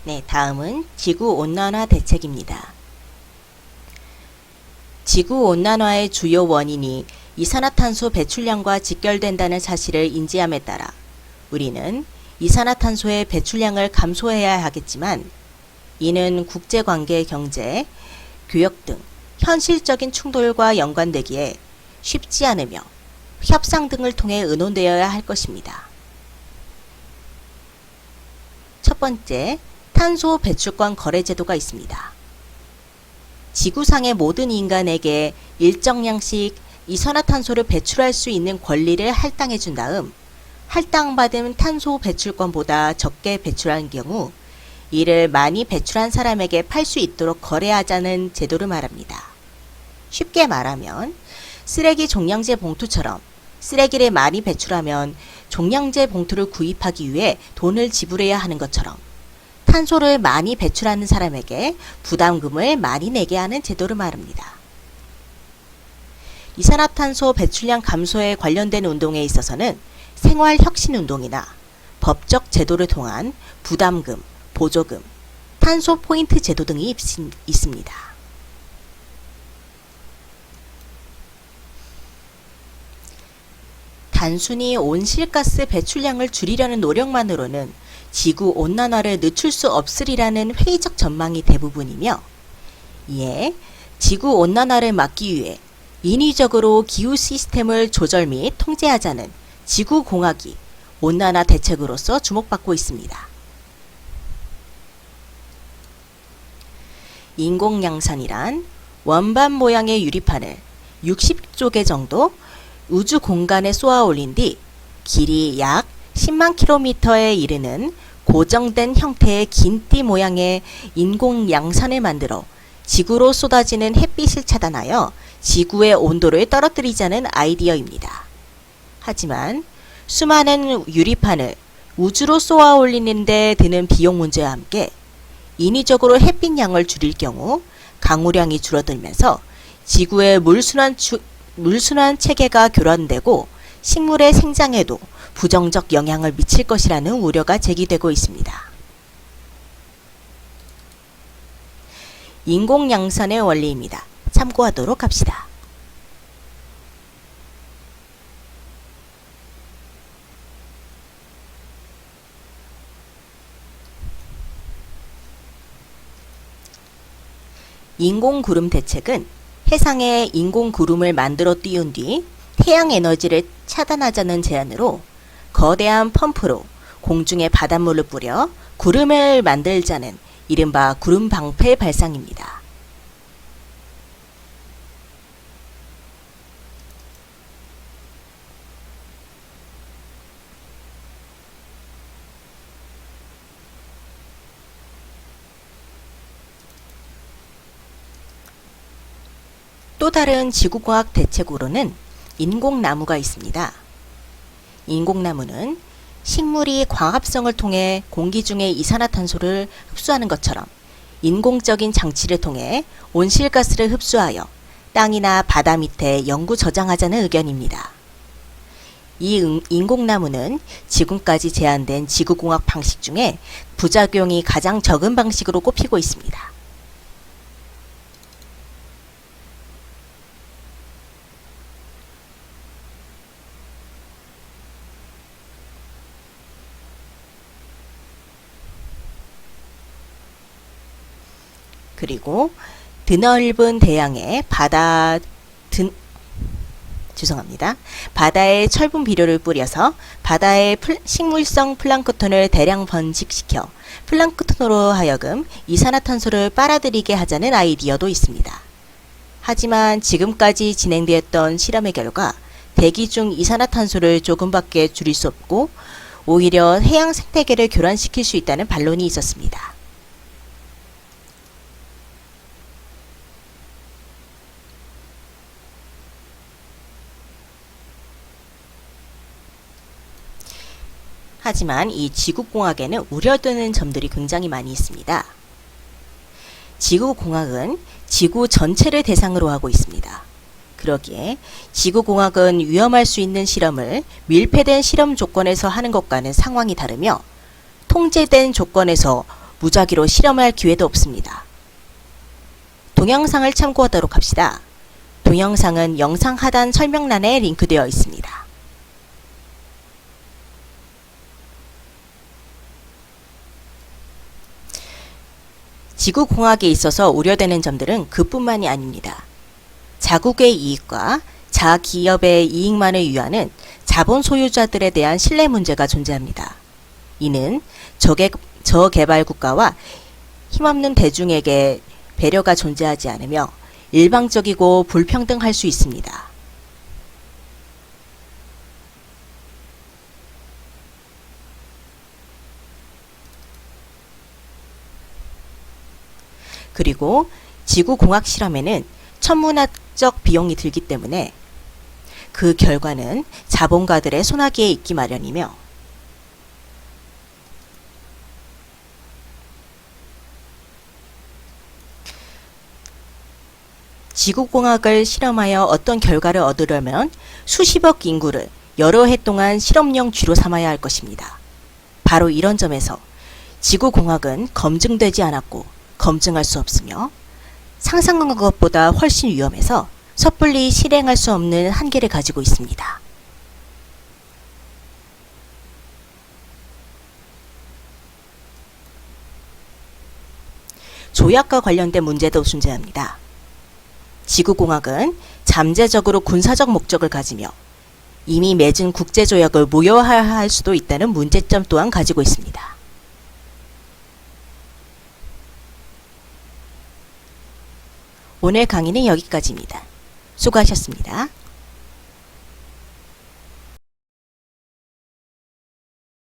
네, 다음은 지구온난화 대책입니다. 지구온난화의 주요 원인이 이산화탄소 배출량과 직결된다는 사실을 인지함에 따라 우리는 이산화탄소의 배출량을 감소해야 하겠지만 이는 국제관계, 경제, 교역 등 현실적인 충돌과 연관되기에 쉽지 않으며 협상 등을 통해 의논되어야 할 것입니다. 첫 번째, 탄소 배출권 거래 제도가 있습니다. 지구상의 모든 인간에게 일정량씩 이산화탄소를 배출할 수 있는 권리를 할당해 준 다음 할당받은 탄소 배출권보다 적게 배출한 경우 이를 많이 배출한 사람에게 팔 수 있도록 거래하자는 제도를 말합니다. 쉽게 말하면 쓰레기 종량제 봉투처럼 쓰레기를 많이 배출하면 종량제 봉투를 구입하기 위해 돈을 지불해야 하는 것처럼 탄소를 많이 배출하는 사람에게 부담금을 많이 내게 하는 제도를 말합니다. 이산화탄소 배출량 감소에 관련된 운동에 있어서는 생활혁신운동이나 법적 제도를 통한 부담금, 보조금, 탄소 포인트 제도 등이 있습니다. 단순히 온실가스 배출량을 줄이려는 노력만으로는 지구 온난화를 늦출 수 없으리라는 회의적 전망이 대부분이며 이에 지구 온난화를 막기 위해 인위적으로 기후 시스템을 조절 및 통제하자는 지구공학이 온난화 대책으로서 주목받고 있습니다. 인공양산이란 원반 모양의 유리판을 60조개 정도 우주 공간에 쏘아 올린 뒤 길이 약 10만 킬로미터에 이르는 고정된 형태의 긴띠 모양의 인공양산을 만들어 지구로 쏟아지는 햇빛을 차단하여 지구의 온도를 떨어뜨리자는 아이디어입니다. 하지만 수많은 유리판을 우주로 쏘아 올리는 데 드는 비용 문제와 함께 인위적으로 햇빛양을 줄일 경우 강우량이 줄어들면서 지구의 물순환 체계가 교란되고 식물의 생장에도 부정적 영향을 미칠 것이라는 우려가 제기되고 있습니다. 인공양산의 원리입니다. 참고하도록 합시다. 인공구름 대책은 해상에 인공구름을 만들어 띄운 뒤 태양 에너지를 차단하자는 제안으로 거대한 펌프로 공중에 바닷물을 뿌려 구름을 만들자는 이른바 구름 방패 발상입니다. 또 다른 지구과학 대책으로는 인공나무가 있습니다. 인공나무는 식물이 광합성을 통해 공기 중의 이산화탄소를 흡수하는 것처럼 인공적인 장치를 통해 온실가스를 흡수하여 땅이나 바다 밑에 영구 저장하자는 의견입니다. 이 인공나무는 지금까지 제안된 지구공학 방식 중에 부작용이 가장 적은 방식으로 꼽히고 있습니다. 그리고 드넓은 대양의 바다에 철분 비료를 뿌려서 바다의 식물성 플랑크톤을 대량 번식시켜 플랑크톤으로 하여금 이산화탄소를 빨아들이게 하자는 아이디어도 있습니다. 하지만 지금까지 진행되었던 실험의 결과 대기 중 이산화탄소를 조금밖에 줄일 수 없고 오히려 해양 생태계를 교란시킬 수 있다는 반론이 있었습니다. 하지만 이 지구공학에는 우려되는 점들이 굉장히 많이 있습니다. 지구공학은 지구 전체를 대상으로 하고 있습니다. 그러기에 지구공학은 위험할 수 있는 실험을 밀폐된 실험 조건에서 하는 것과는 상황이 다르며 통제된 조건에서 무작위로 실험할 기회도 없습니다. 동영상을 참고하도록 합시다. 동영상은 영상 하단 설명란에 링크되어 있습니다. 지구공학에 있어서 우려되는 점들은 그뿐만이 아닙니다. 자국의 이익과 자기업의 이익만을 위하는 자본 소유자들에 대한 신뢰 문제가 존재합니다. 이는 저개발 국가와 힘없는 대중에게 배려가 존재하지 않으며 일방적이고 불평등할 수 있습니다. 그리고 지구공학 실험에는 천문학적 비용이 들기 때문에 그 결과는 자본가들의 손아귀에 있기 마련이며 지구공학을 실험하여 어떤 결과를 얻으려면 수십억 인구를 여러 해 동안 실험용 쥐로 삼아야 할 것입니다. 바로 이런 점에서 지구공학은 검증되지 않았고 검증할 수 없으며 상상한 것보다 훨씬 위험해서 섣불리 실행할 수 없는 한계를 가지고 있습니다. 조약과 관련된 문제도 존재합니다. 지구공학은 잠재적으로 군사적 목적을 가지며 이미 맺은 국제조약을 무효화할 수도 있다는 문제점 또한 가지고 있습니다. 오늘 강의는 여기까지입니다. 수고하셨습니다.